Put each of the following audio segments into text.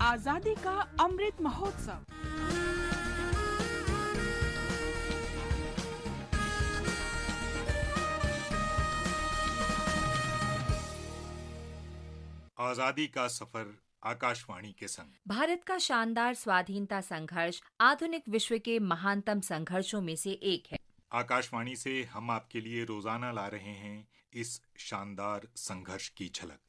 आजादी का अमृत महोत्सव। आजादी का सफर आकाशवाणी के संग। भारत का शानदार स्वाधीनता संघर्ष आधुनिक विश्व के महानतम संघर्षों में से एक है। आकाशवाणी से हम आपके लिए रोजाना ला रहे हैं इस शानदार संघर्ष की झलक।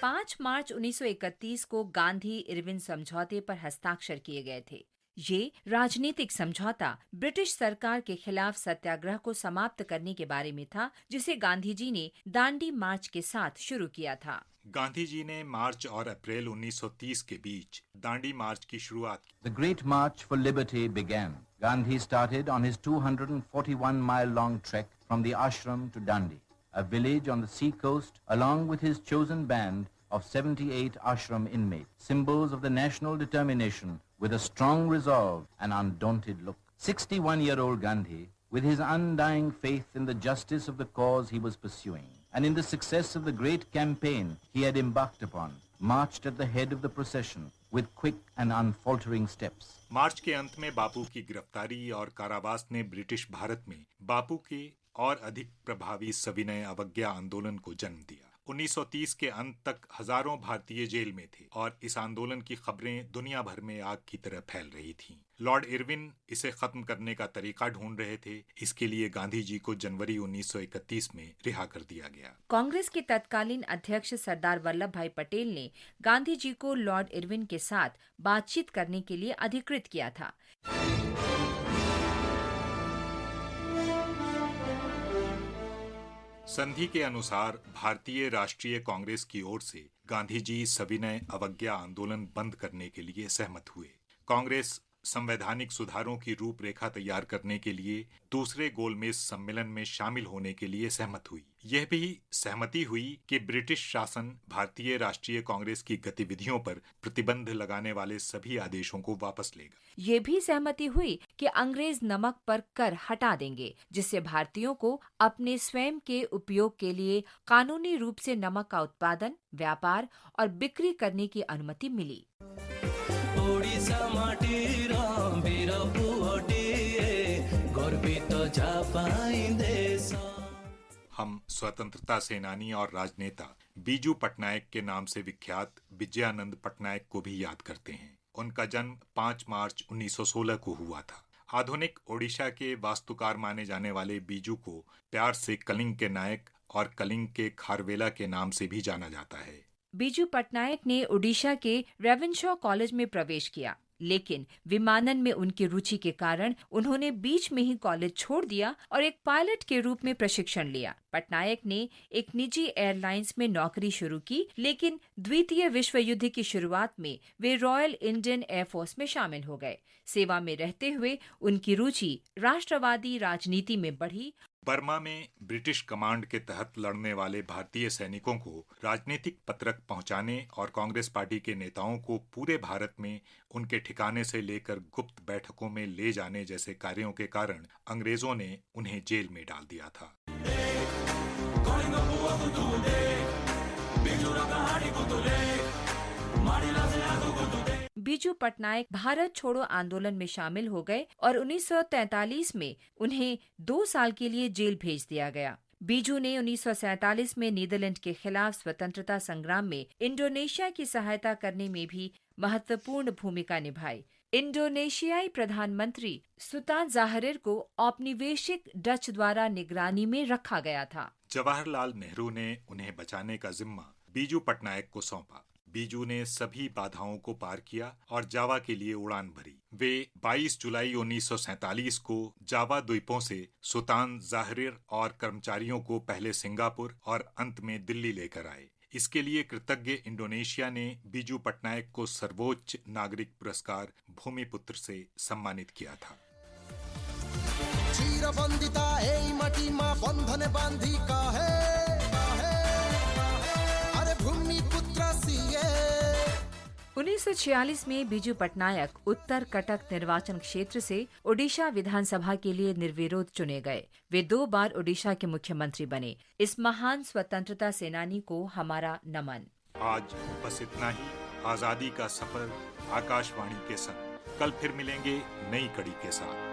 5 मार्च 1931 को गांधी इरविन समझौते पर हस्ताक्षर किए गए थे। ये राजनीतिक समझौता ब्रिटिश सरकार के खिलाफ सत्याग्रह को समाप्त करने के बारे में था, जिसे गांधी जी ने दांडी मार्च के साथ शुरू किया था। गांधी जी ने मार्च और अप्रैल 1930 के बीच दांडी मार्च की शुरुआत की। The Great March for Liberty began. Gandhi started on his 241-mile-long trek from the ashram to Dandi, a village on the sea coast, along with his chosen band of 78 ashram inmates, symbols of the national determination with a strong resolve and undaunted look. 61-year-old Gandhi, with his undying faith in the justice of the cause he was pursuing, and in the success of the great campaign he had embarked upon, marched at the head of the procession with quick and unfaltering steps. मार्च के अंत में बापू की गिरफ्तारी और कारावास ने British Bharat में बापू के और अधिक प्रभावी सविनय अवज्ञा आंदोलन को जन्म दिया। 1930 के अंत तक हजारों भारतीय जेल में थे और इस आंदोलन की खबरें दुनिया भर में आग की तरह फैल रही थीं। लॉर्ड इरविन इसे खत्म करने का तरीका ढूंढ रहे थे। इसके लिए गांधी जी को जनवरी 1931 में रिहा कर दिया गया। कांग्रेस के तत्कालीन अध्यक्ष सरदार वल्लभ भाई पटेल ने गांधी जी को लॉर्ड इरविन के साथ बातचीत करने के लिए अधिकृत किया था। संधि के अनुसार भारतीय राष्ट्रीय कांग्रेस की ओर से गांधी जी सविनय अवज्ञा आंदोलन बंद करने के लिए सहमत हुए। कांग्रेस संवैधानिक सुधारों की रूपरेखा तैयार करने के लिए दूसरे गोलमेज सम्मेलन में शामिल होने के लिए सहमत हुई। यह भी सहमति हुई कि ब्रिटिश शासन भारतीय राष्ट्रीय कांग्रेस की गतिविधियों पर प्रतिबंध लगाने वाले सभी आदेशों को वापस लेगा। ये भी सहमति हुई कि अंग्रेज नमक पर कर हटा देंगे, जिससे भारतीयों को अपने स्वयं के उपयोग के लिए कानूनी रूप से नमक का उत्पादन, व्यापार और बिक्री करने की अनुमति मिली। हम स्वतंत्रता सेनानी और राजनेता बीजू पटनायक के नाम से विख्यात विजयानंद पटनायक को भी याद करते हैं। उनका जन्म 5 मार्च 1916 को हुआ था। आधुनिक ओडिशा के वास्तुकार माने जाने वाले बीजू को प्यार से कलिंग के नायक और कलिंग के खारवेला के नाम से भी जाना जाता है। बीजू पटनायक ने ओडिशा के रेवेनशॉ कॉलेज में प्रवेश किया, लेकिन विमानन में उनकी रुचि के कारण उन्होंने बीच में ही कॉलेज छोड़ दिया और एक पायलट के रूप में प्रशिक्षण लिया। पटनायक ने एक निजी एयरलाइंस में नौकरी शुरू की, लेकिन द्वितीय विश्व युद्ध की शुरुआत में वे रॉयल इंडियन एयरफोर्स में शामिल हो गए। सेवा में रहते हुए उनकी रुचि राष्ट्रवादी राजनीति में बढ़ी। बर्मा में ब्रिटिश कमांड के तहत लड़ने वाले भारतीय सैनिकों को राजनीतिक पत्रक पहुंचाने और कांग्रेस पार्टी के नेताओं को पूरे भारत में उनके ठिकाने से लेकर गुप्त बैठकों में ले जाने जैसे कार्यों के कारण अंग्रेजों ने उन्हें जेल में डाल दिया था। बीजू पटनायक भारत छोड़ो आंदोलन में शामिल हो गए और 1943 में उन्हें 2 साल के लिए जेल भेज दिया गया। बीजू ने 1947 में नीदरलैंड के खिलाफ स्वतंत्रता संग्राम में इंडोनेशिया की सहायता करने में भी महत्वपूर्ण भूमिका निभाई। इंडोनेशियाई प्रधानमंत्री सुल्तान जाहरिर को औपनिवेशिक डच द्वारा निगरानी में रखा गया था। जवाहरलाल नेहरू ने उन्हें बचाने का जिम्मा बीजू पटनायक को सौंपा। बीजू ने सभी बाधाओं को पार किया और जावा के लिए उड़ान भरी। वे 22 जुलाई 1947 को जावा द्वीपों से सुल्तान जाहरिर और कर्मचारियों को पहले सिंगापुर और अंत में दिल्ली लेकर आए। इसके लिए कृतज्ञ इंडोनेशिया ने बीजू पटनायक को सर्वोच्च नागरिक पुरस्कार भूमिपुत्र से सम्मानित किया था। उन्नीस 1946 में बीजू पटनायक उत्तर कटक निर्वाचन क्षेत्र से ओडिशा विधानसभा के लिए निर्विरोध चुने गए। वे 2 बार ओडिशा के मुख्यमंत्री बने। इस महान स्वतंत्रता सेनानी को हमारा नमन। आज बस इतना ही। आजादी का सफर आकाशवाणी के संग। कल फिर मिलेंगे नई कड़ी के साथ।